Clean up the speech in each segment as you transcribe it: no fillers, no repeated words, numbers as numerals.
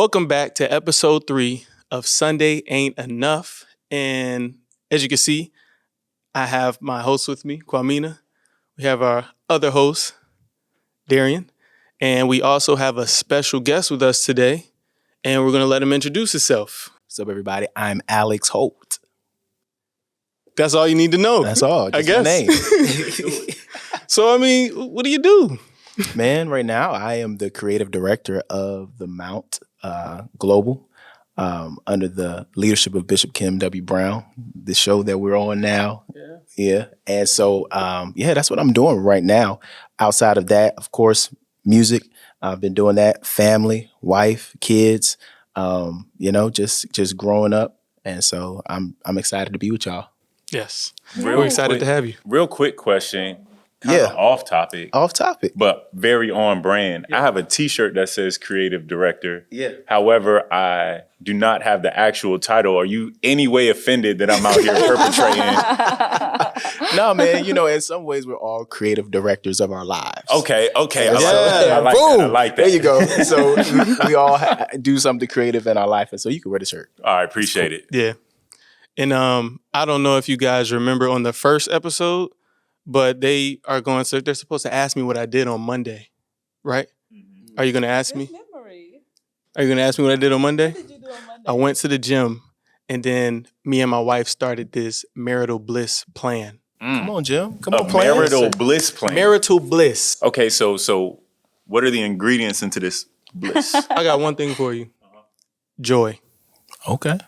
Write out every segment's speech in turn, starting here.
Welcome back to episode 3 of Sunday Ain't Enough. And as you can see, I have my host with me, Kwamina. We have our other host, Darian. And we also have a special guest with us today. And we're going to let him introduce himself. What's up, everybody? I'm Alex Holt. That's all you need to know. That's all. Just I guess. My name. So, what do you do? Man, right now I am the creative director of the Mount Global under the leadership of Bishop Kim W. Brown, the show that we're on now. Yeah. And so, that's what I'm doing right now. Outside of that, of course, music. I've been doing that. Family, wife, kids, just growing up. And so I'm excited to be with y'all. Yes. We're excited to have you. Real quick question. Kind of off topic. Off topic. But very on brand. Yeah. I have a t-shirt that says creative director. Yeah. However, I do not have the actual title. Are you any way offended that I'm out here perpetrating? No, man, in some ways we're all creative directors of our lives. Okay. I like that. There you go. So we all do something creative in our life, and so you can wear the shirt. All right, appreciate it. Yeah. And I don't know if you guys remember on the first episode, but they're supposed to ask me what I did on Monday, right? Mm-hmm. Are you going to ask me? Memory. Are you going to ask me what I did on Monday? What did you do on Monday? I went to the gym, and then me and my wife started this marital bliss plan. Come on, Jim. Come on, plan. Marital bliss plan. Marital bliss. Okay, so what are the ingredients into this bliss? I got one thing for you. Joy. Okay.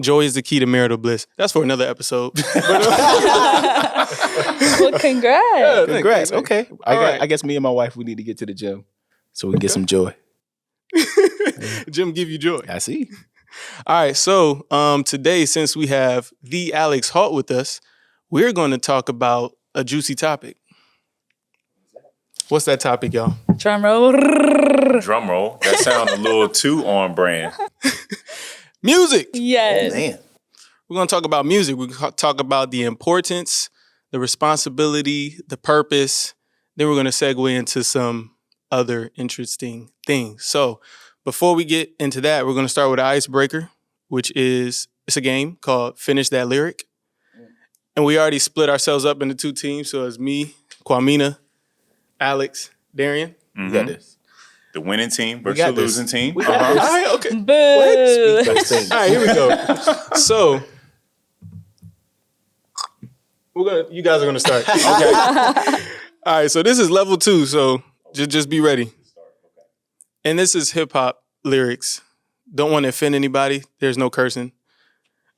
Joy is the key to marital bliss. That's for another episode. Well, congrats. Yeah, Congrats. thanks. Okay. Right. I guess me and my wife, we need to get to the gym so we can get some joy. Gym give you joy. I see. All right. So today, since we have the Alex Holt with us, we're going to talk about a juicy topic. What's that topic, y'all? Drum roll. Drum roll. That sounds a little too on brand. Music. Yes. Oh, man. We're going to talk about music. We're going to talk about the importance, the responsibility, the purpose. Then we're going to segue into some other interesting things. So before we get into that, we're going to start with an icebreaker, which is it's a game called Finish That Lyric. And we already split ourselves up into 2 teams. So it's me, Kwamina, Alex, Darian. Mm-hmm. You got this. The winning team versus the losing team. We got this. All right, okay. Boo. All right, here we go. So you guys are gonna start. Okay. All right, so this is level 2, so just be ready. And this is hip hop lyrics. Don't want to offend anybody. There's no cursing.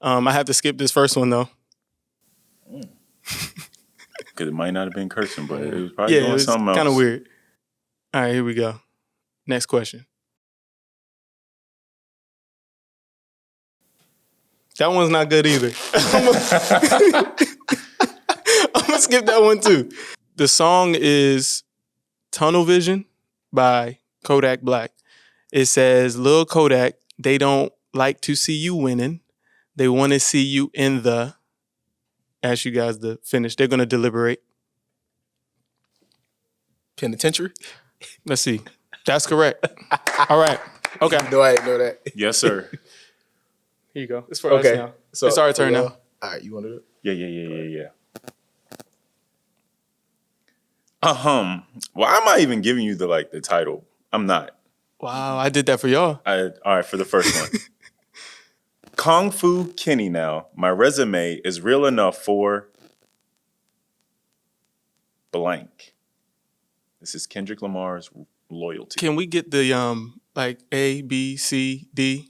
I have to skip this first one though. Because it might not have been cursing, but it was probably doing something else. Kind of weird. All right, here we go. Next question. That one's not good either. I'm gonna skip that one too. The song is Tunnel Vision by Kodak Black. It says, Lil Kodak, they don't like to see you winning. They want to see you in the... Ask you guys to finish. They're going to deliberate. Penitentiary? Let's see. That's correct. All right. Okay. No, I didn't know that. Yes, sir. Here you go. It's for us now. So it's our turn now. All right, you want to do it? Yeah. Why am I even giving you the title? I'm not. Wow, I did that for y'all. All right, for the first one. Kung Fu Kenny now. My resume is real enough for blank. This is Kendrick Lamar's Loyalty. Can we get the A, B, C, D?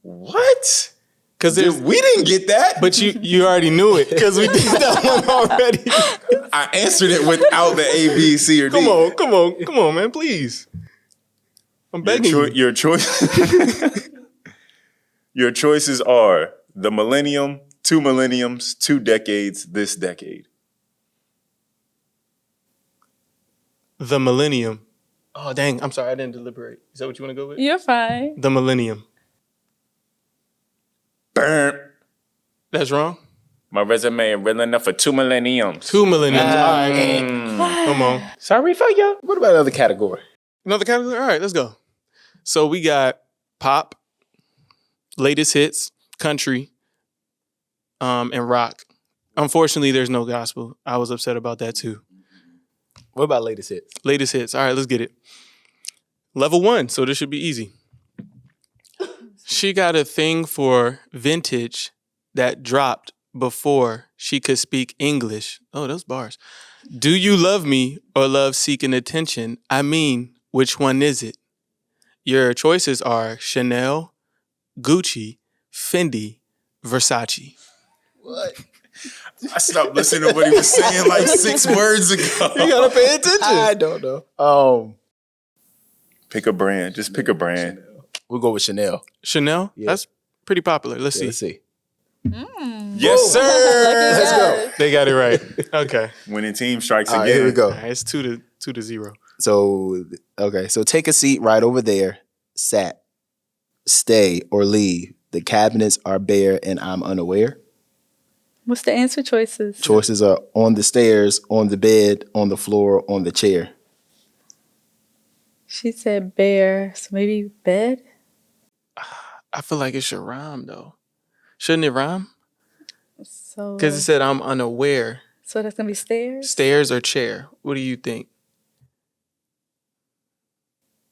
What? Because we didn't get that. But you already knew it because we did that one already. I answered it without the A, B, C, or D. Come on, man, please. I'm begging you. Your choice. Your choices are the millennium, 2 millenniums, 2 decades, this decade. The millennium. Oh, dang. I'm sorry. I didn't deliberate. Is that what you want to go with? You're fine. The millennium. Burn. That's wrong? My resume is real enough for 2 millenniums. 2 millenniums. All right. Come on. Sorry for you. What about another category? Another category? All right, let's go. So we got pop, latest hits, country, and rock. Unfortunately, there's no gospel. I was upset about that too. What about latest hits? Latest hits. All right, let's get it. Level 1, so this should be easy. She got a thing for vintage that dropped before she could speak English. Oh, those bars. Do you love me or love seeking attention? I mean, which one is it? Your choices are Chanel, Gucci, Fendi, Versace. What? I stopped listening to what he was saying like 6 words ago. You gotta pay attention. I don't know. Pick a brand. Just pick a brand. We'll go with Chanel. Chanel? Yeah. That's pretty popular. Let's Yeah, see. let's see. Yes, sir. Let's go. They got it right. Okay. Winning team strikes All again. right, here we go. All right, it's 2-0. So, okay. So take a seat right over there. Sat. Stay or leave. The cabinets are bare and I'm unaware. What's the answer choices? Choices are on the stairs, on the bed, on the floor, on the chair. She said bear, so maybe bed? I feel like it should rhyme though. Shouldn't it rhyme? So, Because it said I'm unaware. so that's going to be stairs? Stairs or chair? What do you think?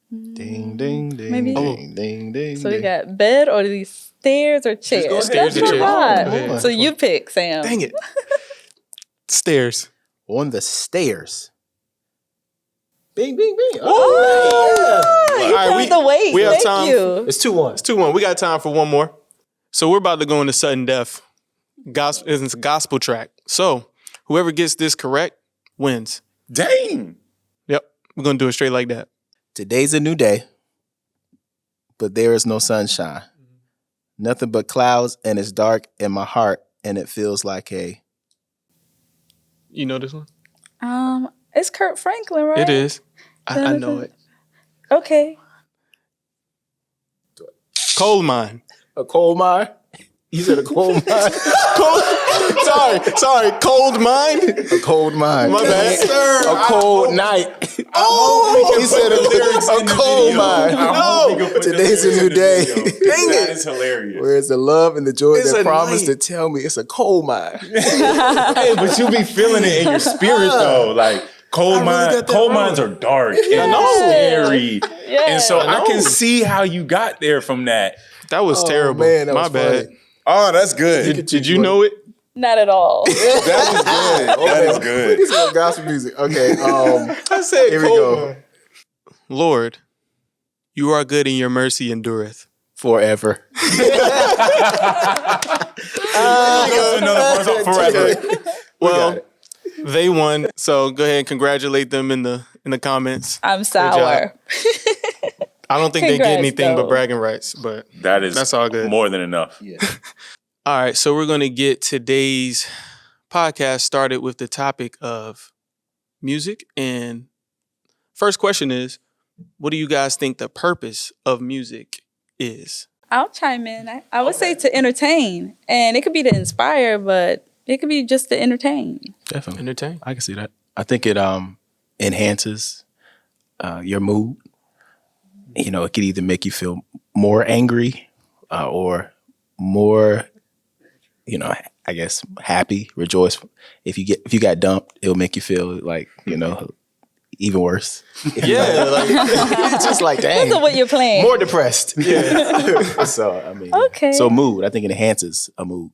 Ding, ding, ding, Maybe- ding, ding, ding. So we ding. got bed or these stairs or chairs? go ahead. Stairs That's or your chairs. vibe. Go ahead. So you pick, Sam. Dang it. Stairs. On the stairs. Bing, bing, bing. Oh, you All right, carried the weight. we have Thank time. you. It's 2-1. It's 2-1. We got time for one more. So we're about to go into sudden death. It's a gospel track. So whoever gets this correct wins. Dang. Yep. We're going to do it straight like that. Today's a new day, but there is no sunshine. Nothing but clouds, and it's dark in my heart, and it feels like a... You know this one? It's Kurt Franklin, right? It is. I know it. Okay. Coal mine. A coal mine? You said a coal mine? Sorry. Cold mine? A cold mine. My bad. A cold night. Oh, he said a coal mine. No. Today's a new day. That is hilarious. Where's the love and the joy It's that a promised night. to tell me it's a coal mine? Hey, but you be feeling it in your spirit though. Like coal got that wrong. mines are dark and know. scary. Yeah. And so I know. can see how you got there from that. That was terrible. man, that My was bad. funny. Oh, that's good. Did you know it? Not at all. That is good. That is good. This is gospel music. Okay. I said Here we go. Lord, you are good and your mercy endureth. Forever. Another person forever. Well, they won. So go ahead and congratulate them in the comments. I'm job. sour. I don't think they get Congrats, anything but though. bragging rights, but That's all good. More than enough. all right. So we're going to get today's podcast started with the topic of music. And first question is, what do you guys think the purpose of music is? I'll chime in. I would say to entertain. And it could be to inspire, but it could be just to entertain. Definitely. Entertain. I can see that. I think it enhances your mood. You know, it could either make you feel more angry or more, you know, I guess happy, rejoice. If you got dumped, it'll make you feel like, you know, even worse. Yeah. Like, It's just like, dang, Depends on what you're playing. more depressed. Yeah. So, I mean, Okay. So mood, I think it enhances a mood.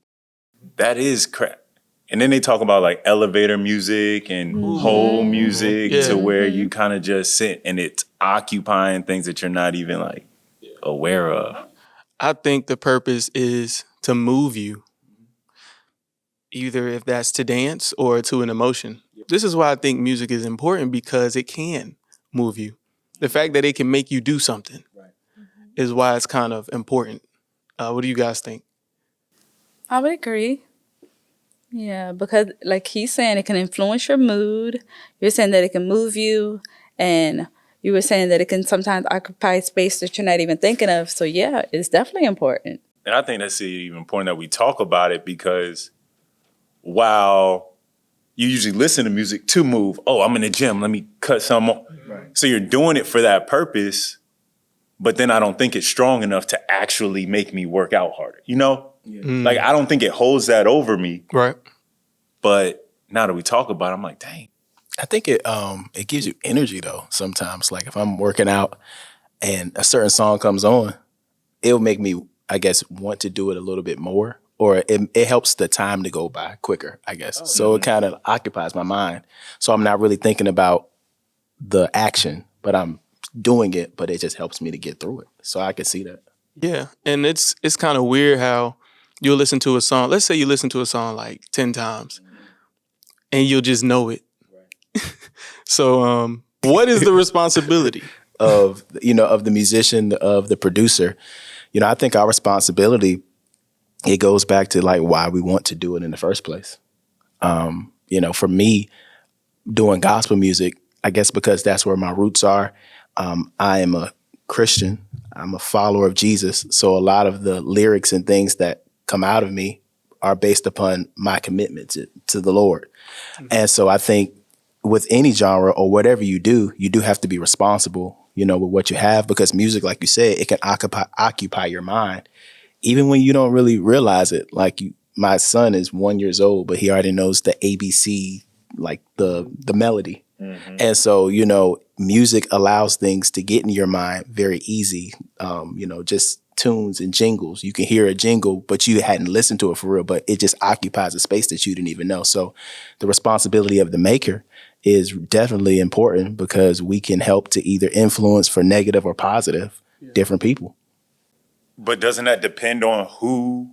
That is crap. And then they talk about like elevator music and whole music Yeah. to where you kind of just sit and it's occupying things that you're not even like aware of. I think the purpose is to move you, either if that's to dance or to an emotion. This is why I think music is important, because it can move you. The fact that it can make you do something is why it's kind of important. What do you guys think? I would agree. Yeah, because like he's saying, it can influence your mood. You're saying that it can move you. And you were saying that it can sometimes occupy space that you're not even thinking of. So yeah, it's definitely important. And I think that's even important that we talk about it, because while you usually listen to music to move, oh, I'm in the gym, let me cut some off. Right. So you're doing it for that purpose, but then I don't think it's strong enough to actually make me work out harder. You know, like I don't think it holds that over me. Right. But now that we talk about it, I'm like, dang. I think it gives you energy though. Sometimes, like if I'm working out and a certain song comes on, it'll make me, I guess, want to do it a little bit more, or it helps the time to go by quicker, I guess. So it kind of occupies my mind. So I'm not really thinking about the action, but I'm doing it, but it just helps me to get through it. So I can see that. Yeah. And it's kind of weird how you'll listen to a song. Let's say you listen to a song like 10 times and you'll just know it. So what is the responsibility of the musician, of the producer? I think our responsibility, it goes back to like why we want to do it in the first place. For me, doing gospel music, I guess because that's where my roots are. I am a Christian. I'm a follower of Jesus. So a lot of the lyrics and things that come out of me are based upon my commitment to the Lord. And so I think with any genre or whatever you do have to be responsible, with what you have, because music, like you said, it can occupy your mind, even when you don't really realize it. Like my son is 1 year old, but he already knows the ABC, like the melody. Mm-hmm. And so, music allows things to get in your mind very easy. Just tunes and jingles. You can hear a jingle, but you hadn't listened to it for real, but it just occupies a space that you didn't even know. So the responsibility of the maker is definitely important, because we can help to either influence for negative or positive different people. But doesn't that depend on who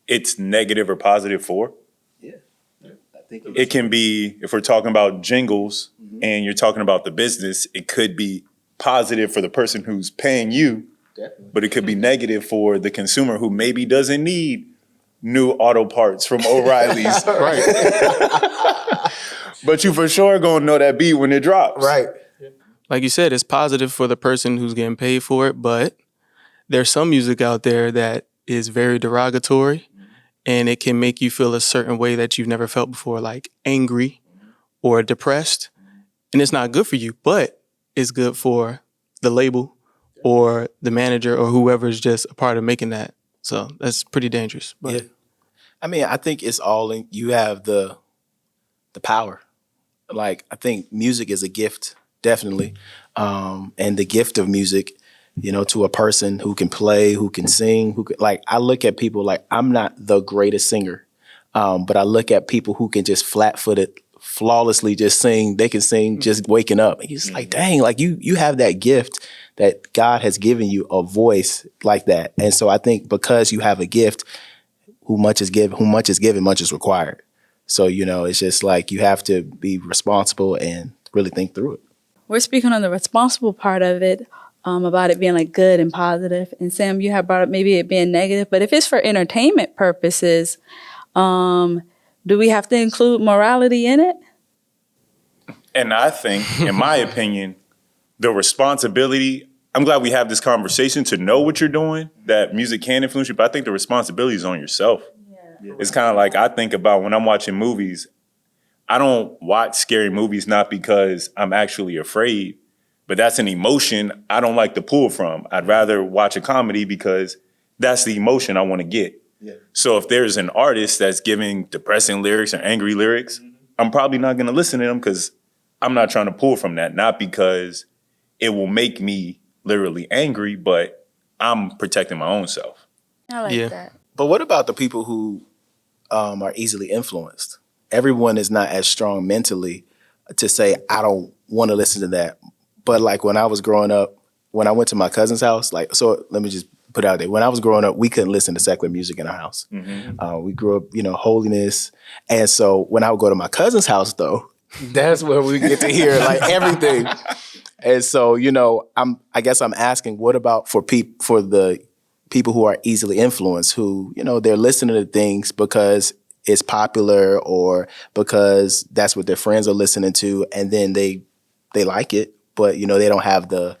it's negative or positive for? Yeah. I think it can be, if we're talking about jingles and you're talking about the business, it could be positive for the person who's paying you, but it could be negative for the consumer who maybe doesn't need new auto parts from O'Reilly's. Right. But you for sure gonna know that beat when it drops. Right. Like you said, it's positive for the person who's getting paid for it, but there's some music out there that is very derogatory, and it can make you feel a certain way that you've never felt before, like angry or depressed. And it's not good for you, but it's good for the label or the manager or whoever's just a part of making that. So that's pretty dangerous. But yeah. I mean, I think it's all in, you have the power. Like, I think music is a gift, definitely. And the gift of music, to a person who can play, who can sing, I look at people like, I'm not the greatest singer, but I look at people who can just flat-footed, flawlessly just sing. They can sing just waking up. And you're just like, dang, like you have that gift that God has given you, a voice like that. And so I think because you have a gift, who much is given, much is required. So, it's just like you have to be responsible and really think through it. We're speaking on the responsible part of it, about it being like good and positive. And Sam, you have brought up maybe it being negative, but if it's for entertainment purposes, do we have to include morality in it? And I think, in my opinion, the responsibility, I'm glad we have this conversation to know what you're doing, that music can influence you, but I think the responsibility is on yourself. Yeah. It's kind of like I think about when I'm watching movies, I don't watch scary movies not because I'm actually afraid, but that's an emotion I don't like to pull from. I'd rather watch a comedy because that's the emotion I want to get. Yeah. So if there's an artist that's giving depressing lyrics or angry lyrics, I'm probably not going to listen to them because I'm not trying to pull from that. Not because it will make me literally angry, but I'm protecting my own self. I like that. But what about the people who are easily influenced? Everyone is not as strong mentally to say, I don't want to listen to that. But like when I was growing up, when I went to my cousin's house, so let me just put it out there. When I was growing up, we couldn't listen to secular music in our house. Mm-hmm. We grew up, holiness. And so when I would go to my cousin's house, though, that's where we get to hear like everything. And so, I guess I'm asking, what about for the people who are easily influenced, who, they're listening to things because it's popular or because that's what their friends are listening to, and then they like it, but, they don't have the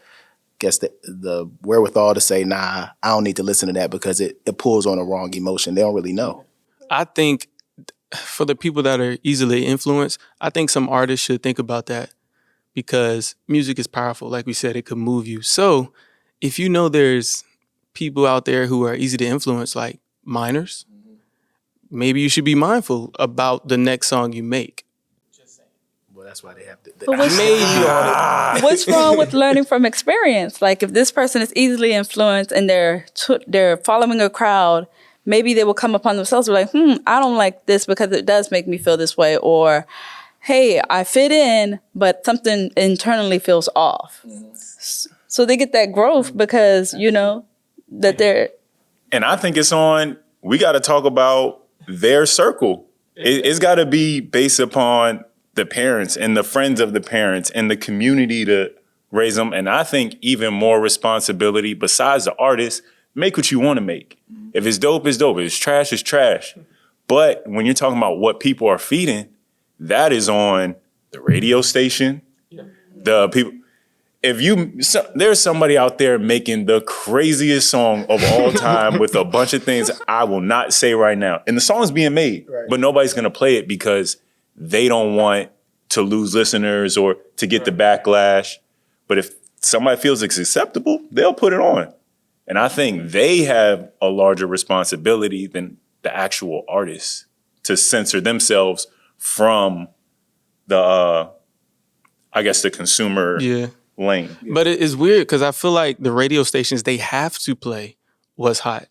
wherewithal to say, nah, I don't need to listen to that because it pulls on a wrong emotion. They don't really know. I think for the people that are easily influenced, I think some artists should think about that, because music is powerful. Like we said, it could move you. So if you know there's people out there who are easy to influence, like minors, maybe you should be mindful about the next song you make. Well, that's why they have to. But what's wrong with learning from experience? Like if this person is easily influenced and they're following a crowd, maybe they will come upon themselves and be like, I don't like this because it does make me feel this way. Or, hey, I fit in, but something internally feels off. So they get that growth because, that they're... And I think we got to talk about their circle. It's got to be based upon the parents and the friends of the parents and the community to raise them. And I think even more responsibility besides the artist, make what you want to make. If it's dope, it's dope. If it's trash, it's trash. But when you're talking about what people are feeding, that is on the radio station, the people. There's somebody out there making the craziest song of all time with a bunch of things I will not say right now. And the song's being made, but nobody's going to play it because they don't want to lose listeners or to get the backlash. But if somebody feels it's acceptable, they'll put it on. And I think they have a larger responsibility than the actual artists to censor themselves from the consumer lane. But it is weird because I feel like the radio stations, they have to play what's hot.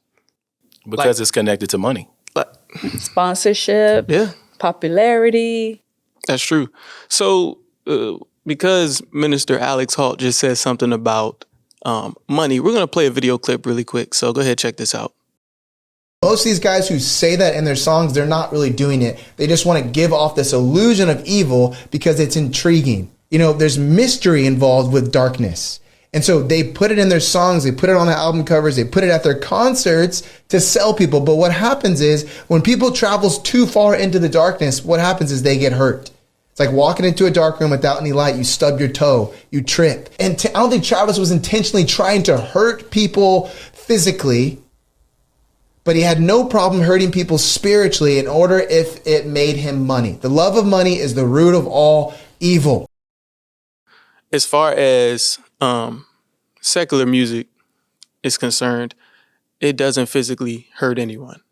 Because it's connected to money. Sponsorship, popularity. That's true. So because Minister Alex Halt just said something about money, we're going to play a video clip really quick. So go ahead, check this out. Most of these guys who say that in their songs, they're not really doing it. They just want to give off this illusion of evil because it's intriguing. There's mystery involved with darkness. And so they put it in their songs, they put it on the album covers, they put it at their concerts to sell people. But what happens is when people travels too far into the darkness, what happens is they get hurt. It's like walking into a dark room without any light. You stub your toe, you trip. And I don't think Travis was intentionally trying to hurt people physically, but he had no problem hurting people spiritually in order if it made him money. The love of money is the root of all evil. As far as secular music is concerned, it doesn't physically hurt anyone.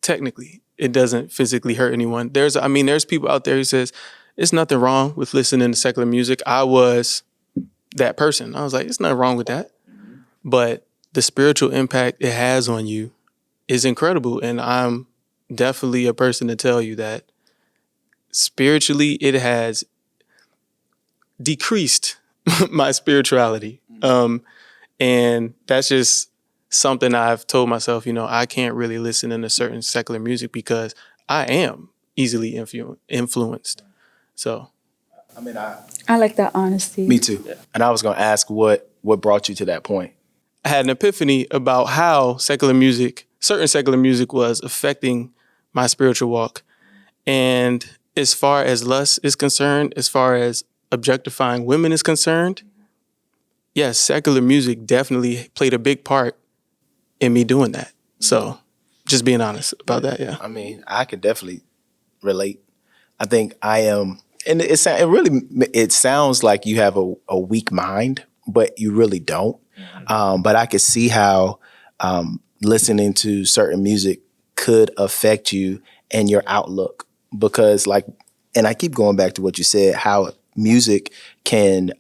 Technically, it doesn't physically hurt anyone. There's people out there who says, there's nothing wrong with listening to secular music. I was that person. I was like, there's nothing wrong with that. But the spiritual impact it has on you is incredible. And I'm definitely a person to tell you that spiritually, it has decreased my spirituality. And that's just something I've told myself, I can't really listen to certain secular music because I am easily influenced. So, I like that honesty. Me too. Yeah. And I was going to ask what brought you to that point? I had an epiphany about how certain secular music was affecting my spiritual walk. And as far as lust is concerned, as far as objectifying women is concerned, yes, secular music definitely played a big part in me doing that. So just being honest about that, yeah. I could definitely relate. I think I am, and it sounds like you have a weak mind, but you really don't. But I could see how listening to certain music could affect you and your outlook because and I keep going back to what you said, how music can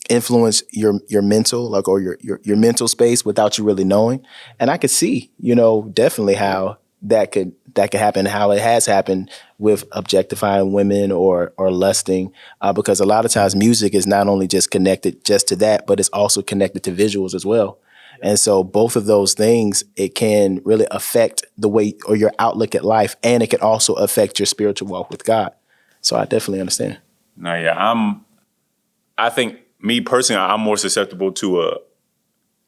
influence your mental, or your mental space without you really knowing. And I could see, definitely how that could happen, how it has happened with objectifying women or lusting, because a lot of times music is not only just connected just to that, but it's also connected to visuals as well. And so both of those things, it can really affect the way or your outlook at life, and it can also affect your spiritual walk with God. So I definitely understand. No, yeah, I think me personally, I'm more susceptible to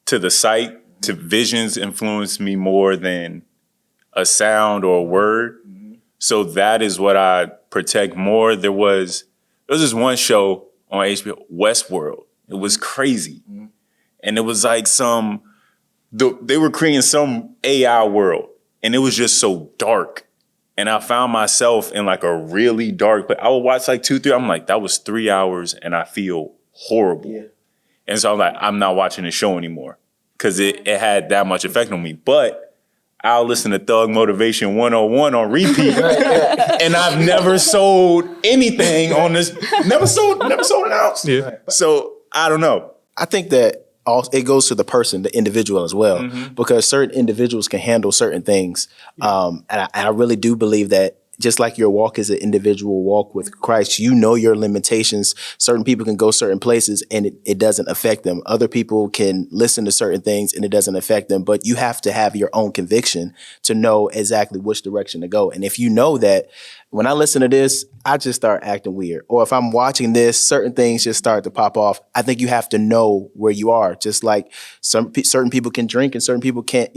the sight, to visions influence me more than a sound or a word. Mm-hmm. So that is what I protect more. There was this one show on HBO, Westworld. It was crazy. Mm-hmm. And it was like they were creating some AI world, and it was just so dark. And I found myself in like a really dark place. I would watch like 2, 3. I'm like, that was 3 hours and I feel horrible. Yeah. And so I'm like, I'm not watching the show anymore because it had that much effect on me. But I'll listen to Thug Motivation 101 on repeat. And I've never sold anything on this, never sold an ounce. Yeah. So I don't know. I think that it goes to the person, the individual as well, because certain individuals can handle certain things. And I really do believe that just like your walk is an individual walk with Christ, you know your limitations. Certain people can go certain places and it doesn't affect them. Other people can listen to certain things and it doesn't affect them. But you have to have your own conviction to know exactly which direction to go. And if you know that when I listen to this, I just start acting weird. Or if I'm watching this, certain things just start to pop off. I think you have to know where you are. Just like certain people can drink and certain people can't,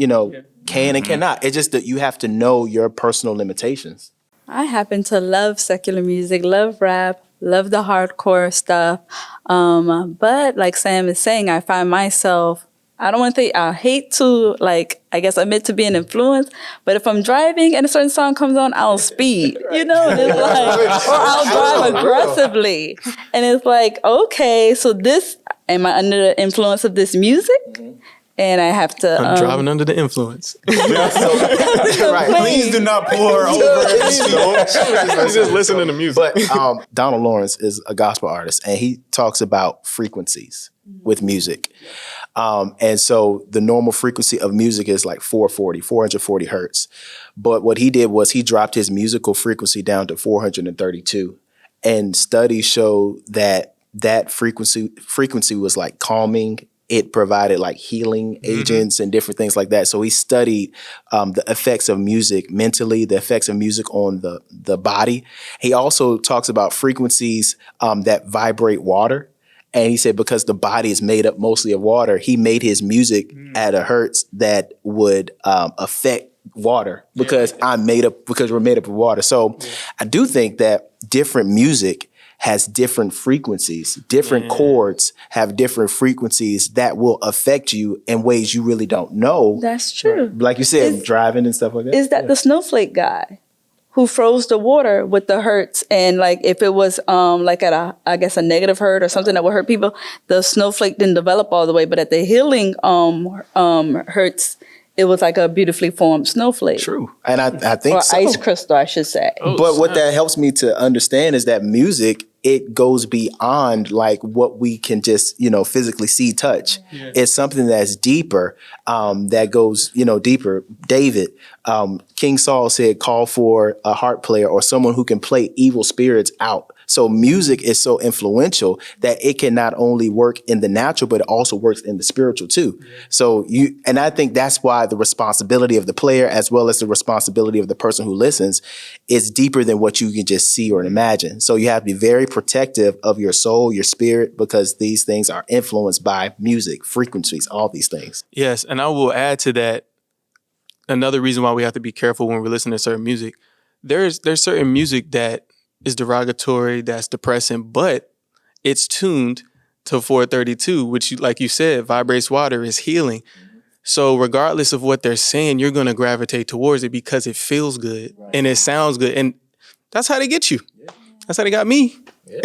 can and cannot. It's just that you have to know your personal limitations. I happen to love secular music, love rap, love the hardcore stuff. But like Sam is saying, I find myself, I don't want to say, I hate to, admit to being influenced, but if I'm driving and a certain song comes on, I'll speed, and it's like, or I'll drive aggressively. And it's like, okay, so am I under the influence of this music? And I have to. I'm driving under the influence. Right. Please do not pour over. He's just listening to music. But Donald Lawrence is a gospel artist, and he talks about frequencies with music. And so the normal frequency of music is like 440 hertz. But what he did was he dropped his musical frequency down to 432. And studies show that frequency was like calming. It provided like healing agents and different things like that. So he studied the effects of music mentally, the effects of music on the body. He also talks about frequencies that vibrate water. And he said because the body is made up mostly of water, he made his music at a hertz that would affect water because we're made up of water. So I do think that different music has different frequencies. Different chords have different frequencies that will affect you in ways you really don't know. That's true. Like you said, driving and stuff like that. Is that the snowflake guy who froze the water with the hertz? And if it was at a negative hertz or something that would hurt people, the snowflake didn't develop all the way. But at the healing hertz, it was like a beautifully formed snowflake. True. And I think or so. ice crystal, I should say. But what that helps me to understand is that music, it goes beyond like what we can just, physically see, touch. Yeah. It's something that's deeper, that goes, deeper. David, King Saul said, call for a harp player or someone who can play evil spirits out. So music is so influential that it can not only work in the natural, but it also works in the spiritual too. Yeah. So and I think that's why the responsibility of the player, as well as the responsibility of the person who listens, is deeper than what you can just see or imagine. So you have to be very protective of your soul, your spirit, because these things are influenced by music, frequencies, all these things. Yes, and I will add to that another reason why we have to be careful when we're listening to certain music. There's certain music that is derogatory, that's depressing, but it's tuned to 432, which, like you said, vibrates water, is healing. So regardless of what they're saying, you're going to gravitate towards it because it feels good and it sounds good. And that's how they get you. Yeah. That's how they got me. Yeah.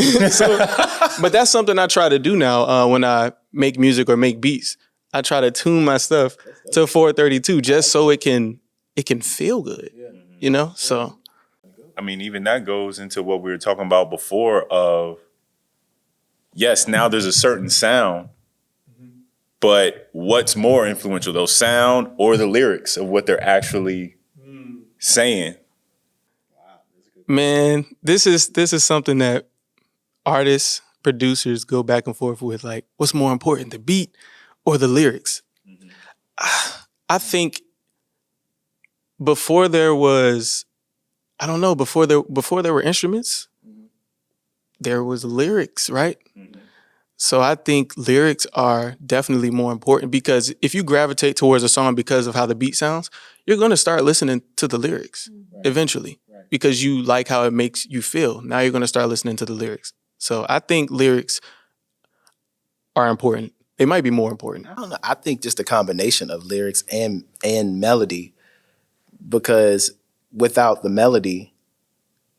But that's something I try to do now when I make music or make beats. I try to tune my stuff to 432 just so it can feel good, So. I mean, even that goes into what we were talking about before of, yes, now there's a certain sound, but what's more influential, those sound or the lyrics of what they're actually saying? Man, this is something that artists, producers go back and forth with, like, what's more important, the beat or the lyrics? I think before there was, before there were instruments, there was lyrics, right? Mm-hmm. So I think lyrics are definitely more important because if you gravitate towards a song because of how the beat sounds, you're going to start listening to the lyrics eventually because you like how it makes you feel. Now you're going to start listening to the lyrics. So I think lyrics are important. They might be more important. I don't know. I think just a combination of lyrics and melody, because without the melody,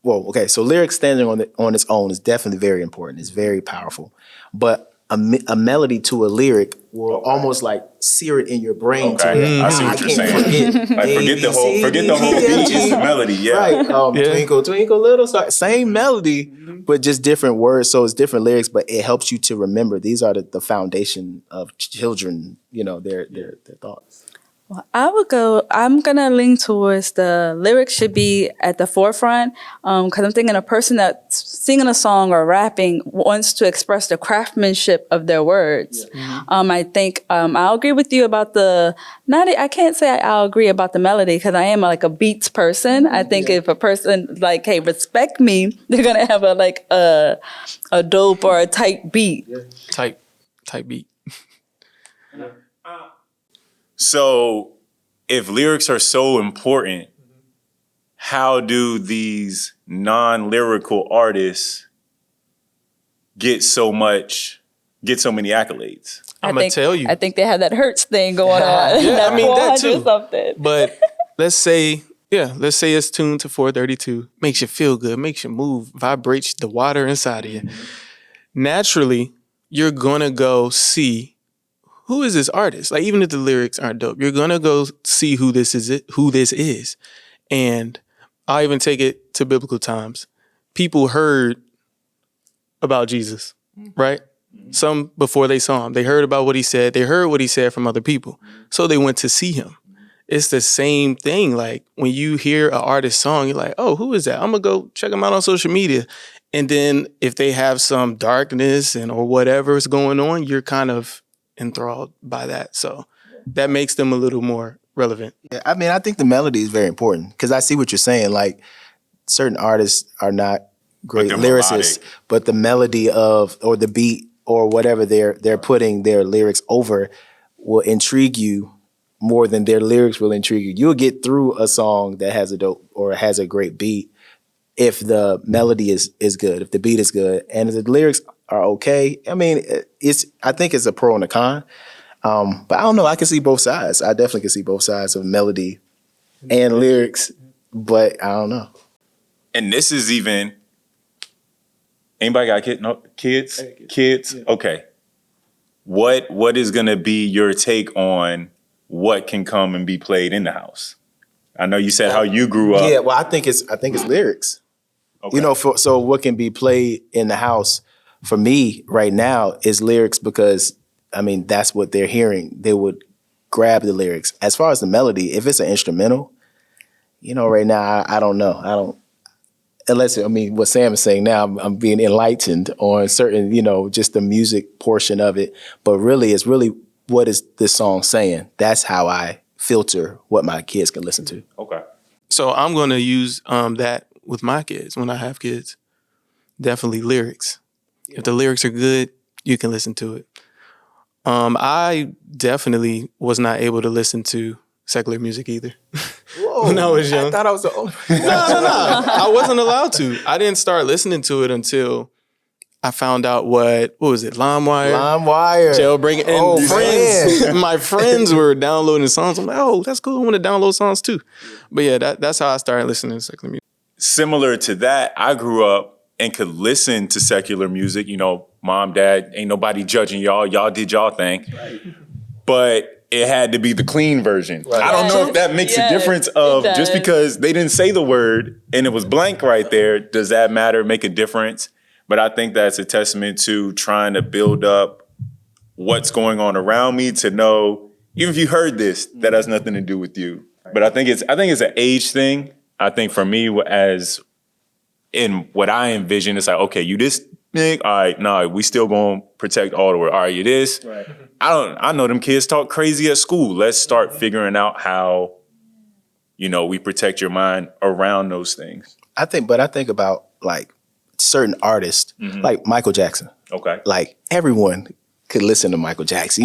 so lyrics standing on its own is definitely very important. It's very powerful. But a melody to a lyric will almost like sear it in your brain. Okay. To where I see what you're can't saying. Forget, Like forget the whole beat, just the melody. Yeah. Right. Twinkle, twinkle, little star. Same melody, but just different words. So it's different lyrics, but it helps you to remember. These are the foundation of children, their thoughts. Well, I'm going to lean towards the lyrics should be at the forefront because I'm thinking a person that's singing a song or rapping wants to express the craftsmanship of their words. Yeah. I think I'll agree with you about I can't say I'll agree about the melody because I am like a beats person. I think if a person like, hey, respect me, they're going to have a dope or a tight beat. Yeah. Tight beat. So, if lyrics are so important, how do these non-lyrical artists get so many accolades? I'm gonna tell you. I think they have that Hertz thing going on. Yeah, I mean that too. Something. But let's say it's tuned to 432, makes you feel good, makes you move, vibrates the water inside of you. Naturally, you're gonna go see who is this artist? Like, even if the lyrics aren't dope, you're gonna go see who this is. And I'll even take it to biblical times. People heard about Jesus, right? Some before they saw him. They heard about what he said. They heard what he said from other people. So they went to see him. It's the same thing. Like, when you hear an artist's song, you're like, oh, who is that? I'm gonna go check them out on social media. And then if they have some darkness or whatever is going on, you're kind of enthralled by that. So that makes them a little more relevant. Yeah, I mean, I think the melody is very important because I see what you're saying. Like, certain artists are not great lyricists, but the melody or the beat or whatever they're putting their lyrics over will intrigue you more than their lyrics will intrigue you. You'll get through a song that has a dope or has a great beat if the melody is good, if the beat is good, and if the lyrics are okay. I mean, I think it's a pro and a con. But I don't know. I can see both sides. I definitely can see both sides of melody and lyrics, but I don't know. And this is even, anybody got kids? Kids? Yeah. Okay. What is going to be your take on what can come and be played in the house? I know you said how you grew up. Yeah, well, I think it's lyrics. Okay. So what can be played in the house for me right now is lyrics because, I mean, that's what they're hearing. They would grab the lyrics. As far as the melody, if it's an instrumental, right now, I don't know. What Sam is saying now, I'm being enlightened on certain, just the music portion of it. But really, it's really what is this song saying? That's how I filter what my kids can listen to. Okay. So I'm going to use that with my kids when I have kids. Definitely lyrics. Yeah. If the lyrics are good, you can listen to it. I definitely was not able to listen to secular music either. Whoa, when I was young. I thought I was the only. No. I wasn't allowed to. I didn't start listening to it until I found out what was it? LimeWire. Jailbreaking. And friends, my friends were downloading songs. I'm like, oh, that's cool. I want to download songs too. But yeah, that's how I started listening to secular music. Similar to that, I grew up and could listen to secular music. Mom, dad, ain't nobody judging y'all. Y'all did y'all thing. Right. But it had to be the clean version. Right. I don't know if that makes a difference of just because they didn't say the word and it was blank right there, does that matter, make a difference? But I think that's a testament to trying to build up what's going on around me to know, even if you heard this, that has nothing to do with you. But I think it's an age thing. I think for me, as in what I envision, it's like, okay, you this big, all right, no, we still gonna protect all the world. All right, you this. Right. I know them kids talk crazy at school. Let's start figuring out how, we protect your mind around those things. I think about like certain artists, like Michael Jackson. Okay. Like everyone could listen to Michael Jackson,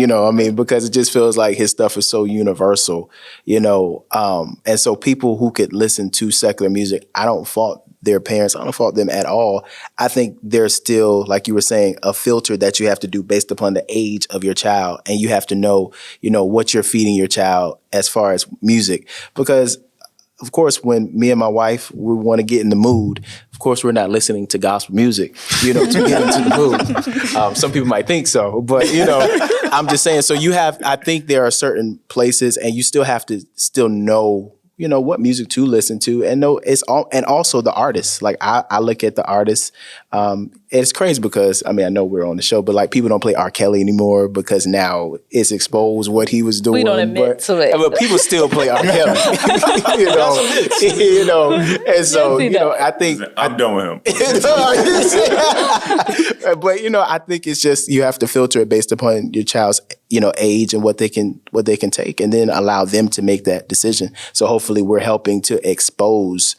because it just feels like his stuff is so universal, and so people who could listen to secular music, I don't fault their parents. I don't fault them at all. I think there's still, like you were saying, a filter that you have to do based upon the age of your child. And you have to know, what you're feeding your child as far as music. Because of course, when me and my wife, we want to get in the mood, of course, we're not listening to gospel music, to get into the mood. Some people might think so, but, I'm just saying, so I think there are certain places and you still have to still know, what music to listen to and know and also the artists. Like I look at the artists. It's crazy because I know we're on the show, but like people don't play R. Kelly anymore because now it's exposed what he was doing. We don't admit to it. But people still play R. Kelly. And so, I think I'm done with him. But I think it's just you have to filter it based upon your child's age and what they can take, and then allow them to make that decision. So hopefully we're helping to expose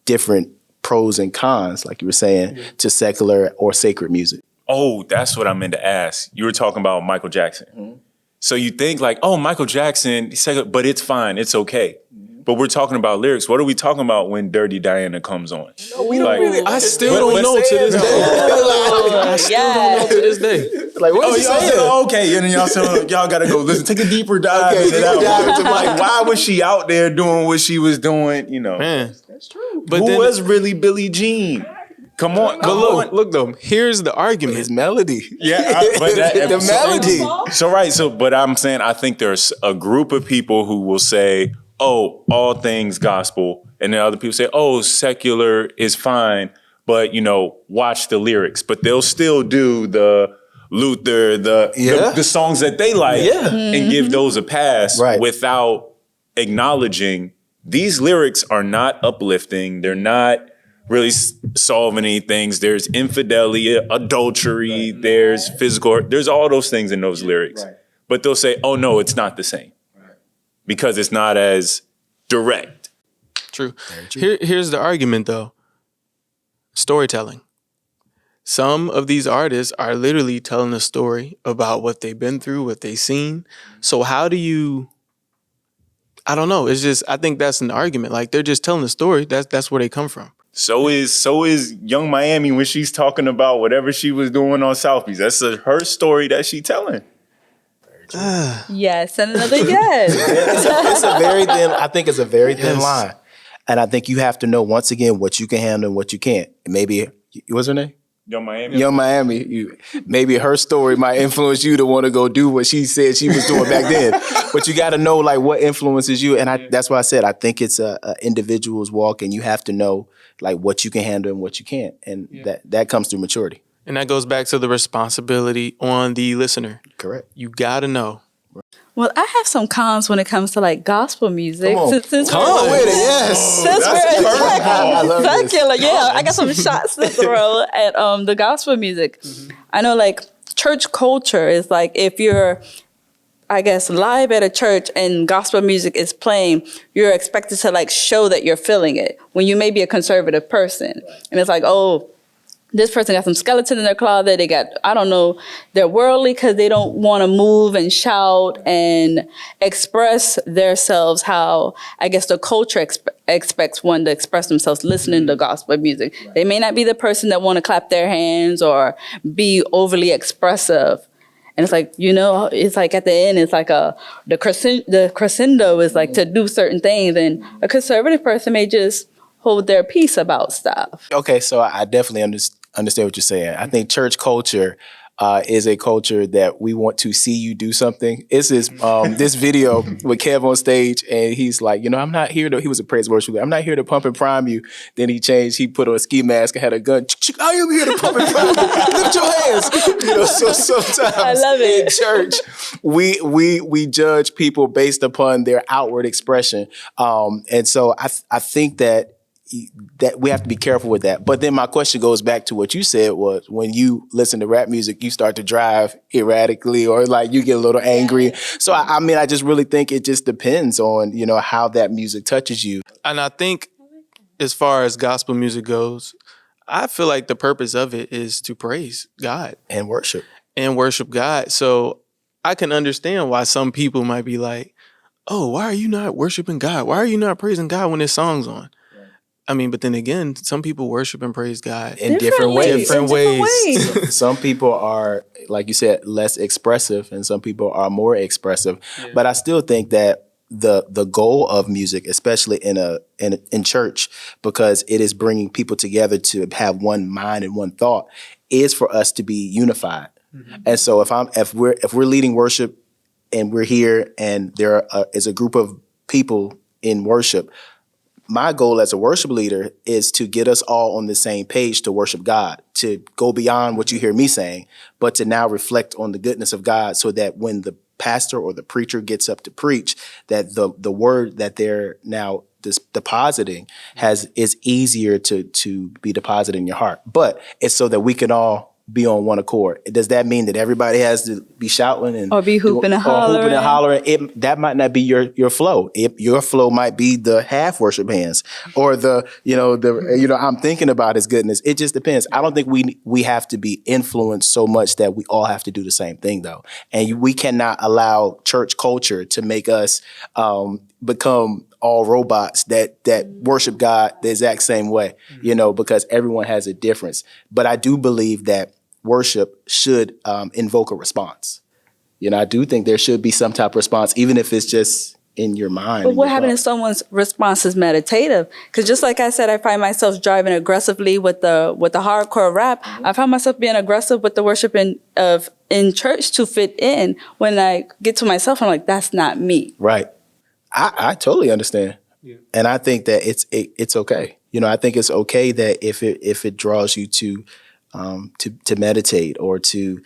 different pros and cons, like you were saying, to secular or sacred music. Oh, that's what I meant to ask. You were talking about Michael Jackson. Mm-hmm. So you think like, oh, Michael Jackson, he's secular, but it's fine, it's okay. But we're talking about lyrics. What are we talking about when Dirty Diana comes on? No, we don't really. I still don't know to this day. I still don't know to this day. Like, what is y'all said, okay, and then y'all said, y'all gotta go listen, take a deeper dive into that one. Like, why was she out there doing what she was doing? Man, that's true. But who was really Billie Jean? Come on, but look though. Here's the argument. His melody. Yeah, but the melody. But I'm saying I think there's a group of people who will say, oh, all things gospel. And then other people say, oh, secular is fine, but, watch the lyrics. But they'll still do the Luther, the songs that they like and give those a pass without acknowledging these lyrics are not uplifting. They're not really solving any things. There's infidelity, adultery, there's physical, there's all those things in those lyrics. Right. But they'll say, oh, no, it's not the same. Because it's not as direct. True. Here's the argument, though. Storytelling. Some of these artists are literally telling a story about what they've been through, what they've seen. So how do you... I don't know. It's just, I think that's an argument. Like, they're just telling a story. That's where they come from. So is Young Miami when she's talking about whatever she was doing on South Beach. That's her story that she's telling. Yes, and another yes. It's a very thin. I think it's a very thin line, and I think you have to know once again what you can handle and what you can't. Maybe what's her name? Young Miami. Young Miami. Maybe her story might influence you to want to go do what she said she was doing back then. But you got to know like what influences you, and that's why I said I think it's a individual's walk, and you have to know like what you can handle and what you can't, and that comes through maturity. And that goes back to the responsibility on the listener. Correct. You got to know. Well, I have some cons when it comes to like gospel music. Come on, since come on with it, yes. Since we're in secular, I got some shots to throw at the gospel music. Mm-hmm. I know like church culture is like if you're, I guess, live at a church and gospel music is playing, you're expected to like show that you're feeling it when you may be a conservative person. And it's like, oh, this person got some skeleton in their closet. They got, I don't know, they're worldly because they don't want to move and shout and express themselves how, I guess, the culture expects one to express themselves listening to gospel music. Right. They may not be the person that want to clap their hands or be overly expressive. And it's like, it's like at the end, it's like the crescendo is like to do certain things. And a conservative person may just hold their peace about stuff. Okay, so I definitely understand what you're saying. I think church culture is a culture that we want to see you do something. It's this video with Kev on stage, and he's like, I'm not here to, he was a praise worship leader. I'm not here to pump and prime you. Then he changed, he put on a ski mask and had a gun. I am here to pump and prime you. Lift your hands. So sometimes I love it. In church, we judge people based upon their outward expression. And so I think that we have to be careful with that. But then my question goes back to what you said was when you listen to rap music, you start to drive erratically or like you get a little angry. So I just really think it just depends on, how that music touches you. And I think as far as gospel music goes, I feel like the purpose of it is to praise God. And worship God. So I can understand why some people might be like, oh, why are you not worshiping God? Why are you not praising God when this song's on? But then again, some people worship and praise God in different ways. Some people are, like you said, less expressive, and some people are more expressive. Yeah. But I still think that the goal of music, especially in church, because it is bringing people together to have one mind and one thought, is for us to be unified. And so if we're leading worship and we're here and there is a group of people in worship, my goal as a worship leader is to get us all on the same page to worship God, to go beyond what you hear me saying, but to now reflect on the goodness of God, so that when the pastor or the preacher gets up to preach, that the word that they're now depositing is easier to be deposited in your heart. But it's so that we can all be on one accord. Does that mean that everybody has to be shouting and Or be hooping and hollering? That might not be your flow. Your flow might be the half worship hands, or I'm thinking about His goodness. It just depends. I don't think we have to be influenced so much that we all have to do the same thing, though. And we cannot allow church culture to make us become all robots that worship God the exact same way, because everyone has a difference. But I do believe that worship should invoke a response. I do think there should be some type of response, even if it's just in your mind. But what happens if someone's response is meditative? Because just like I said, I find myself driving aggressively with the hardcore rap. I find myself being aggressive with the worship in church to fit in. When I get to myself, I'm like, that's not me. Right. I totally understand. Yeah. And I think that it's okay. I think it's okay that if it draws you to meditate or to,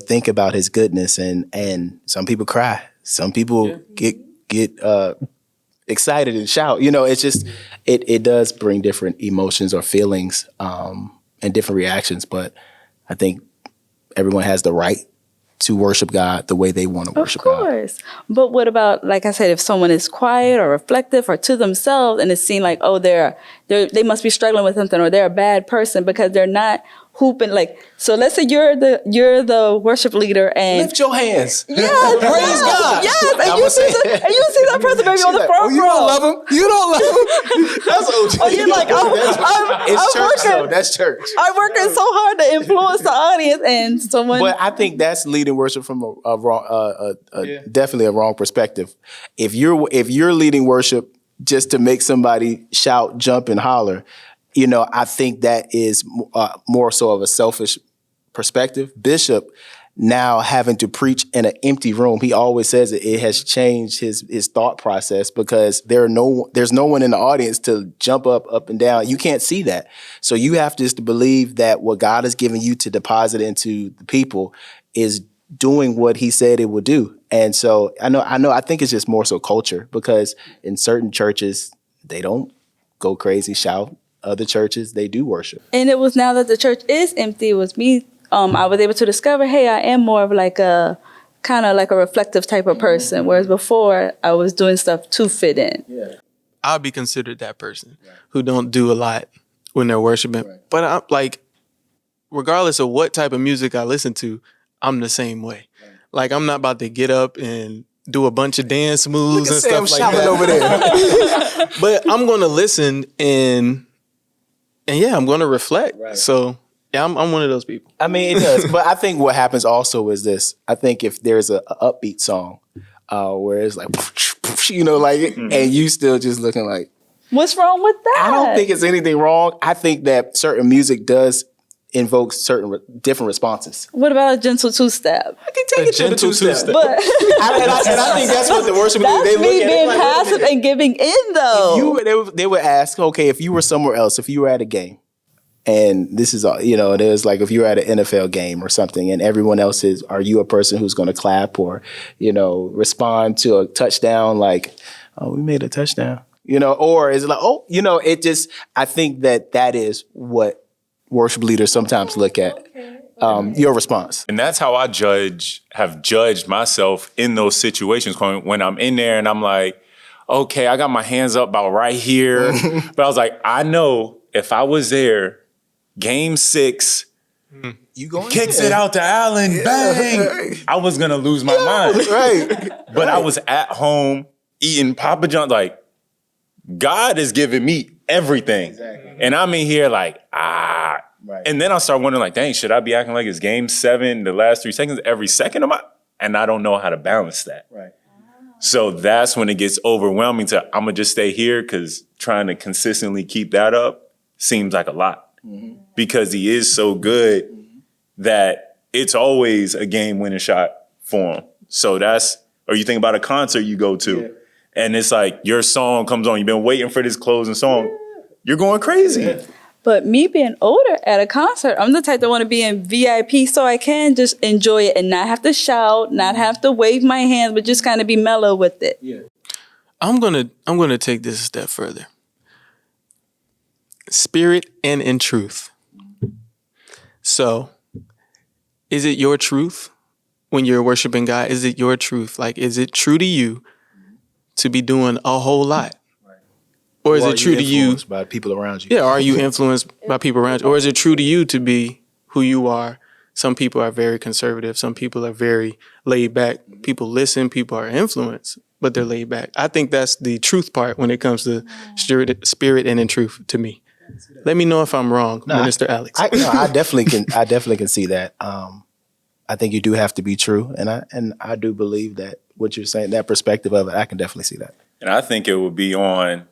think about His goodness, and some people cry, some people get excited and shout. It's just it does bring different emotions or feelings and different reactions. But I think everyone has the right to worship God the way they want to worship God. Of course. But what about, like I said, if someone is quiet or reflective or to themselves, and it seems like, they must be struggling with something, or they're a bad person because they're not hooping. So let's say you're the worship leader and lift your hands. Yes, praise God. Yes, and you see that person maybe on the front row. You don't love him. You don't love him. That's OG. Oh, you're like, it's church though. That's church. I'm working so hard to influence the audience, and someone. But I think that's leading worship from a wrong, definitely a wrong perspective. If you're leading worship just to make somebody shout, jump, and holler, I think that is more so of a selfish perspective. Bishop now having to preach in an empty room, he always says it has changed his thought process, because there's no one in the audience to jump up and down. You can't see that. So you have to just believe that what God has given you to deposit into the people is doing what He said it would do. And so I think it's just more so culture, because in certain churches, they don't go crazy, shout. Other churches, they do worship. And it was now that the church is empty, it was me, I was able to discover, hey, I am more of like a kind of like a reflective type of person. Whereas before I was doing stuff to fit in. Yeah. I'll be considered that person who don't do a lot when they're worshiping. Right. But I'm like, regardless of what type of music I listen to, I'm the same way. Right. Like, I'm not about to get up and do a bunch of dance moves and stuff like that. Over there. But I'm going to listen and I'm going to reflect. Right. So yeah, I'm one of those people. I mean, it does. But I think what happens also is this. I think if there's a upbeat song where it's like, and you still just looking like. What's wrong with that? I don't think it's anything wrong. I think that certain music does invoke certain different responses. What about a gentle two-step? I can take it to the two-step. But I think that's what the worship leaders, they look at. That's me being passive and giving in, though. They would ask, okay, if you were somewhere else, if you were at a game, and this is, it was like if you were at an NFL game or something, and everyone else is, are you a person who's going to clap or, respond to a touchdown like, oh, we made a touchdown, or is it like, oh, it just, I think that is what worship leaders sometimes look at. Your response. And that's how I have judged myself in those situations when I'm in there and I'm like, okay, I got my hands up about right here. But I was like, I know if I was there, game 6, you going kicks it out to Allen, bang, right. I was going to lose my mind. Right. But I was at home eating Papa John's, like, God is giving me everything. Exactly. And I'm in here like, Right. And then I start wondering, like, dang, should I be acting like it's game 7, the last 3 seconds, every second of my, and I don't know how to balance that. Right. So that's when it gets overwhelming to, I'm going to just stay here, because trying to consistently keep that up seems like a lot. Because he is so good that it's always a game-winning shot for him. So that's, or you think about a concert you go to, and it's like your song comes on, you've been waiting for this closing song, you're going crazy. But me being older at a concert, I'm the type that want to be in VIP so I can just enjoy it and not have to shout, not have to wave my hands, but just kind of be mellow with it. Yeah. I'm gonna take this a step further. Spirit and in truth. So, is it your truth when you're worshiping God? Is it your truth? Like, is it true to you to be doing a whole lot? Or is it true to you by people around you? Yeah, are you influenced by people around you? Or is it true to you to be who you are? Some people are very conservative. Some people are very laid back. People listen. People are influenced, but they're laid back. I think that's the truth part when it comes to spirit and in truth to me. Let me know if I'm wrong, Minister Alex. I definitely can. I definitely can see that. I think you do have to be true, and I do believe that what you're saying, that perspective of it, I can definitely see that. And I think it would be on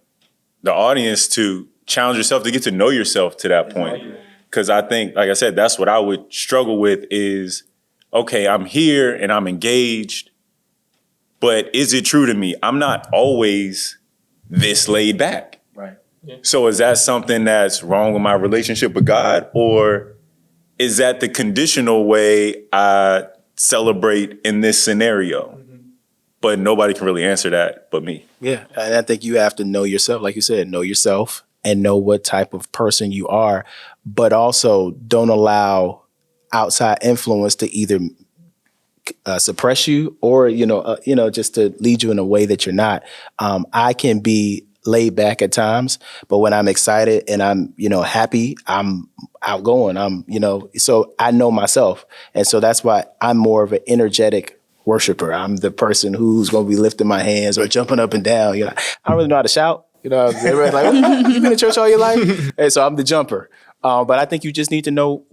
the audience to challenge yourself to get to know yourself to that point. Because I think, like I said, that's what I would struggle with is, okay, I'm here and I'm engaged, but is it true to me? I'm not always this laid back. Right. Yeah. So is that something that's wrong with my relationship with God? Or is that the conditional way I celebrate in this scenario? But nobody can really answer that but me. Yeah, and I think you have to know yourself, like you said, know yourself and know what type of person you are, but also don't allow outside influence to either suppress you or just to lead you in a way that you're not. I can be laid back at times, but when I'm excited and I'm happy, I'm outgoing. So I know myself, and so that's why I'm more of an energetic worshiper. I'm the person who's going to be lifting my hands or jumping up and down. I don't really know how to shout. Everybody's like, oh, you've been in church all your life? And so I'm the jumper. But I think you just need to know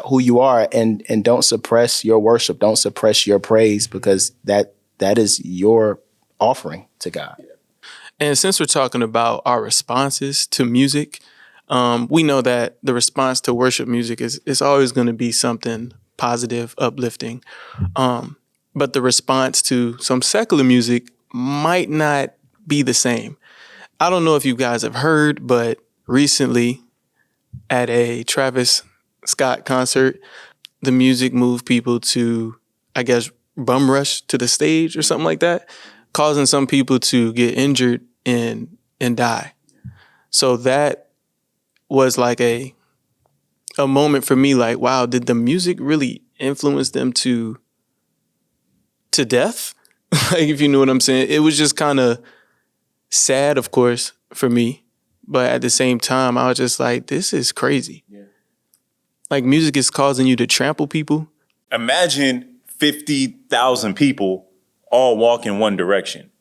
who you are and don't suppress your worship. Don't suppress your praise, because that is your offering to God. And since we're talking about our responses to music, we know that the response to worship music is always going to be something positive, uplifting. But the response to some secular music might not be the same. I don't know if you guys have heard, but recently at a Travis Scott concert, the music moved people to, I guess, bum rush to the stage or something like that, causing some people to get injured and die. So that was like a moment for me, like, wow, did the music really influence them to death? Like, if you know what I'm saying. It was just kind of sad, of course, for me. But at the same time, I was just like, this is crazy. Yeah. Like, music is causing you to trample people. Imagine 50,000 people all walk in one direction.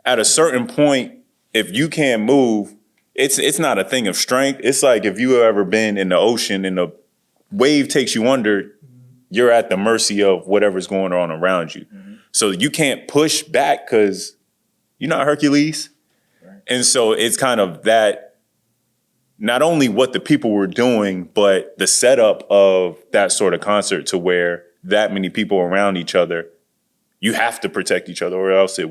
At a certain point, if you can't move, it's not a thing of strength. It's like if you have ever been in the ocean and the wave takes you under, you're at the mercy of whatever's going on around you. Mm-hmm. So you can't push back because you're not Hercules. Right. And so it's kind of that, not only what the people were doing, but the setup of that sort of concert to where that many people around each other, you have to protect each other or else it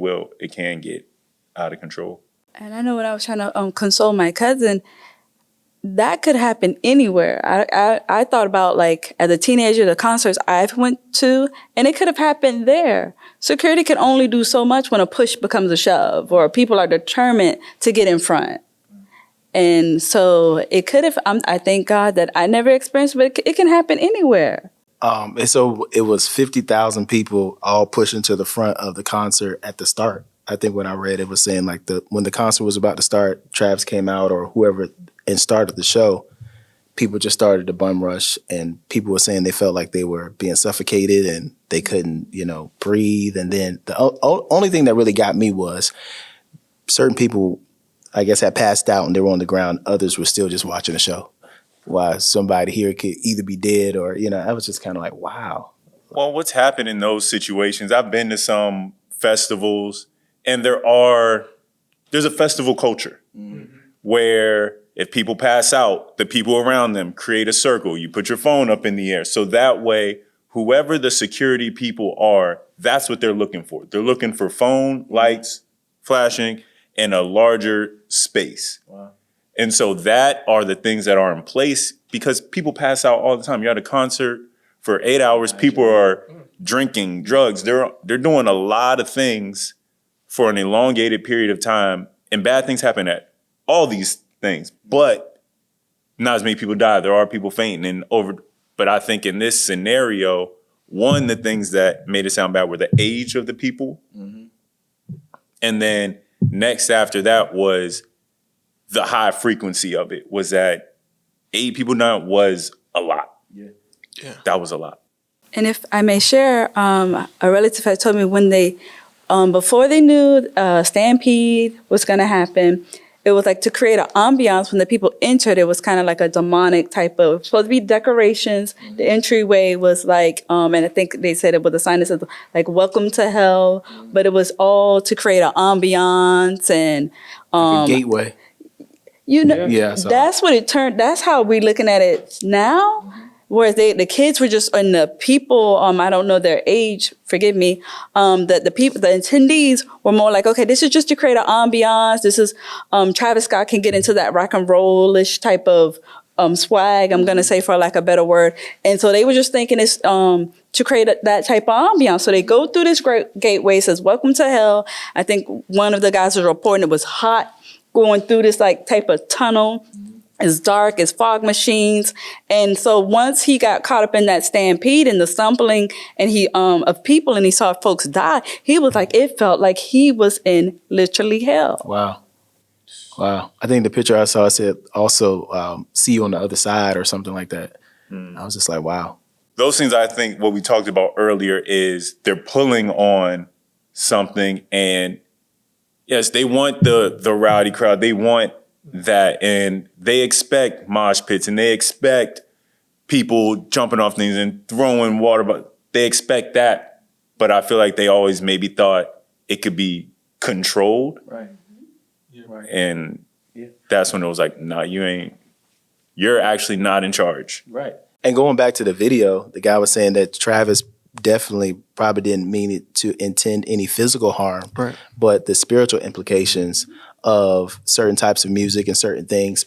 can get out of control. And I know when I was trying to console my cousin, that could happen anywhere. I thought about, like, as a teenager, the concerts I've went to, and it could have happened there. Security can only do so much when a push becomes a shove or people are determined to get in front. And so it could have, I thank God that I never experienced, but it can happen anywhere. And so it was 50,000 people all pushing to the front of the concert at the start. I think when I read it was saying, like, when the concert was about to start, Travis came out or whoever and started the show, people just started to bum rush, and people were saying they felt like they were being suffocated and they couldn't, breathe. And then the only thing that really got me was certain people, I guess, had passed out and they were on the ground. Others were still just watching the show while somebody here could either be dead or, I was just kind of like, wow. Well, what's happened in those situations? I've been to some festivals And there's a festival culture where if people pass out, the people around them create a circle. You put your phone up in the air. So that way, whoever the security people are, that's what they're looking for. They're looking for phone, lights, flashing, and a larger space. Wow. And so that are the things that are in place because people pass out all the time. You're at a concert for 8 hours. People are drinking, drugs. They're doing a lot of things for an elongated period of time. And bad things happen at all these things. But not as many people die. There are people fainting but I think in this scenario, one, the things that made it sound bad were the age of the people. Mm-hmm. And then next after that was the high frequency of it, was that 8 people dying was a lot. Yeah. That was a lot. And if I may share, a relative had told me when they, before they knew Stampede was going to happen, it was like to create an ambiance when the people entered. It was kind of like a demonic type of, supposed to be decorations. Mm-hmm. The entryway was like, and I think they said it was a sign that said like, welcome to hell. Mm-hmm. But it was all to create an ambiance and like a gateway. You know, that's what it turned. That's how we're looking at it now. Mm-hmm. Whereas the kids were just, and the people, I don't know their age, forgive me, the people, the attendees were more like, okay, this is just to create an ambiance. This is, Travis Scott can get into that rock and roll-ish type of swag, I'm going to say for lack of a better word. And so they were just thinking it's to create that type of ambiance. So they go through this great gateway, says, welcome to hell. I think one of the guys was reporting it was hot going through this like type of tunnel. It's dark, it's fog machines. And so once he got caught up in that stampede and the stumbling and of people and he saw folks die, he was like, it felt like he was in literally hell. Wow. I think the picture I saw said also see you on the other side or something like that. I was just like, wow. Those things, I think what we talked about earlier is they're pulling on something, and yes, they want the rowdy crowd. They want that, and they expect mosh pits, and they expect people jumping off things and throwing water, but they expect that. But I feel like they always maybe thought it could be controlled. Right. Yeah. Right. And that's when it was like, nah, you're actually not in charge. Right. And going back to the video, the guy was saying that Travis definitely probably didn't mean it to intend any physical harm, right, but the spiritual implications of certain types of music and certain things,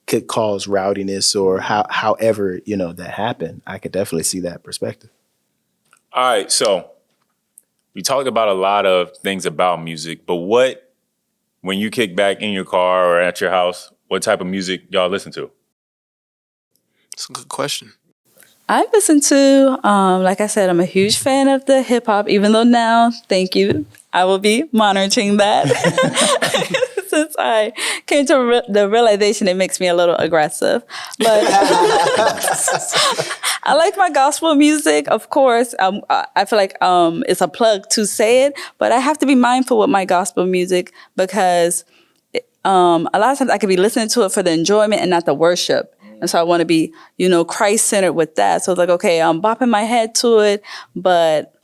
could cause rowdiness or however, that happened. I could definitely see that perspective. All right. So we talked about a lot of things about music, but when you kick back in your car or at your house, what type of music y'all listen to? That's a good question. I listen to, like I said, I'm a huge fan of the hip hop, even though now, thank you, I will be monitoring that. Since I came to the realization it makes me a little aggressive. But I like my gospel music, of course. I feel like it's a plug to say it, but I have to be mindful with my gospel music because a lot of times I could be listening to it for the enjoyment and not the worship. And so I want to be, Christ-centered with that. So it's like, okay, I'm bopping my head to it, but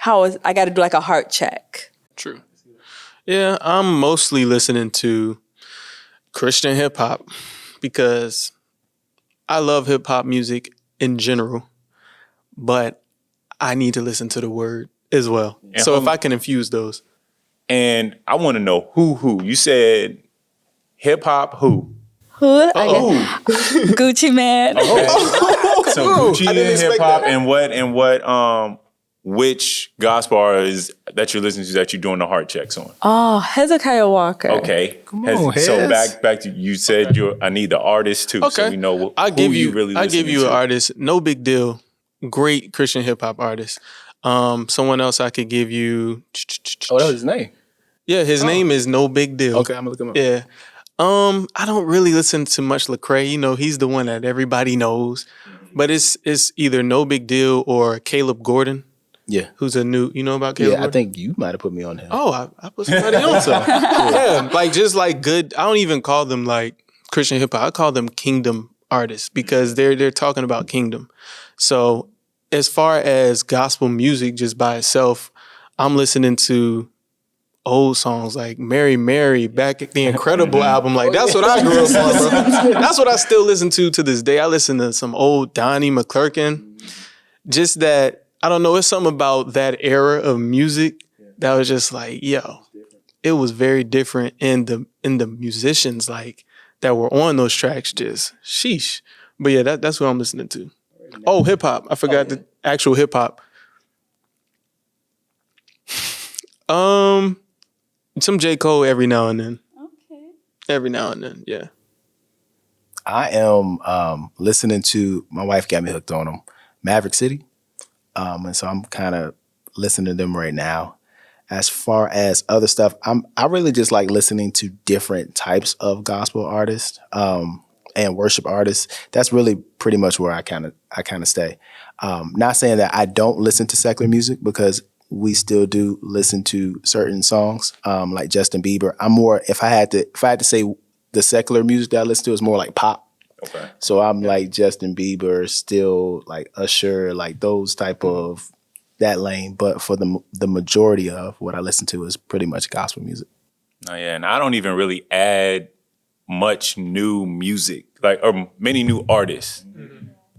I got to do like a heart check. True. Yeah, I'm mostly listening to Christian hip hop because I love hip hop music in general, but I need to listen to the word as well. And so if I can infuse those. And I want to know who. You said hip hop who? Who? Gucci Man. Okay. So Gucci and hip hop, and what which gospel artists that you're listening to that you're doing the heart checks on? Oh, Hezekiah Walker. Okay. Come on, so back to you said I need the artist too. Okay. So we know I'll give you an artist. No Big Deal. Great Christian hip hop artist. Someone else I could give you. Oh, that was his name. Yeah, his name is No Big Deal. Okay, I'm gonna look him up. Yeah. I don't really listen to much Lecrae. He's the one that everybody knows. But it's either No Big Deal or Caleb Gordon. Yeah. Who's a new, about Caleb Gordon? I think you might have put me on him. Oh, I put somebody on some. Yeah, just good. I don't even call them like Christian hip hop. I call them kingdom artists because they're talking about kingdom. So as far as gospel music just by itself, I'm listening to old songs like Mary Mary back at the Incredible album. Like that's what I grew up on, bro. That's what I still listen to this day. I listen to some old Donnie McClurkin. Just that, I don't know, it's something about that era of music that was just like, yo, it was very different in the musicians like that were on those tracks. Just sheesh. But yeah, that's what I'm listening to. Oh, hip hop. I forgot the actual hip hop. Some J. Cole every now and then. Okay. Every now and then, yeah. I am listening to, my wife got me hooked on them, Maverick City. And so I'm kind of listening to them right now. As far as other stuff, I really just like listening to different types of gospel artists and worship artists. That's really pretty much where I kind of stay. Not saying that I don't listen to secular music, because we still do listen to certain songs, like Justin Bieber. I'm more, if I had to say the secular music that I listen to is more like pop. Okay. So I'm like Justin Bieber, still like Usher, like those type of that lane. But for the majority of what I listen to is pretty much gospel music. Oh, yeah, and I don't even really add much new music, like, or many new artists.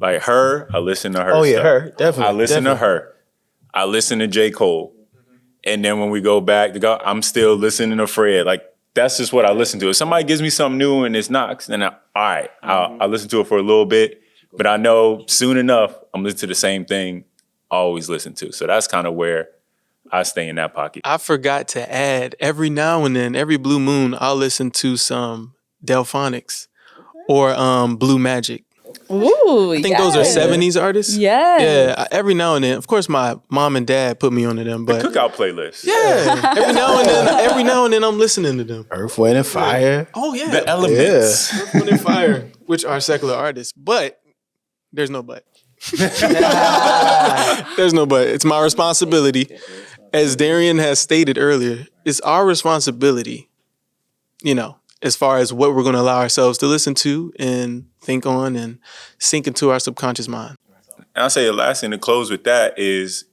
Like her, I listen to her. Oh yeah, stuff. her, definitely. I listen to her. I listen to J. Cole. And then when we go back to God, I'm still listening to Fred. Like, that's just what I listen to. If somebody gives me something new and it's knocks, then I'll listen to it for a little bit. But I know soon enough, I'm listening to the same thing I always listen to. So that's kind of where I stay in that pocket. I forgot to add, every now and then, every blue moon, I'll listen to some Delphonics or Blue Magic. Ooh, I think those are 70s artists. Yes. Yeah, every now and then. Of course, my mom and dad put me onto them, but Cookout playlist. yeah, every now and then I'm listening to them. Earth, Wind, and Fire. Oh yeah, The Elements. Earth, Wind and Fire, which are secular artists, but there's no but. There's no but. It's my responsibility. As Darian has stated earlier, it's our responsibility, as far as what we're going to allow ourselves to listen to and think on and sink into our subconscious mind. And I'll say the last thing to close with that is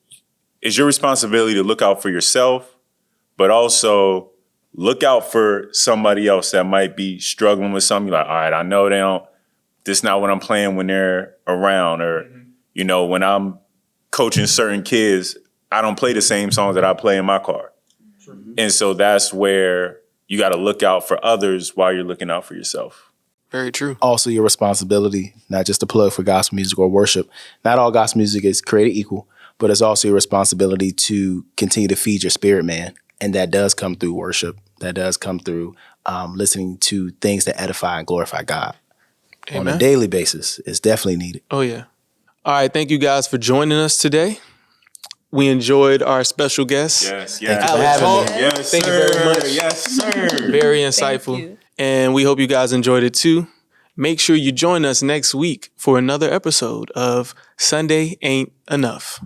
your responsibility to look out for yourself, but also look out for somebody else that might be struggling with something. You're like, all right, I know this is not what I'm playing when they're around. Or, when I'm coaching certain kids, I don't play the same songs that I play in my car. And so that's where you got to look out for others while you're looking out for yourself. Very true. Also your responsibility, not just to plug for gospel music or worship. Not all gospel music is created equal, but it's also your responsibility to continue to feed your spirit, man. And that does come through worship. That does come through listening to things that edify and glorify God. Amen. On a daily basis. It's definitely needed. Oh, yeah. All right. Thank you guys for joining us today. We enjoyed our special guest. Yes, Thank you for Alex having Hall. me. Yes, Thank you very much. Yes, sir. Very insightful. you. And we hope you guys enjoyed it too. Make sure you join us next week for another episode of Sunday Ain't Enough.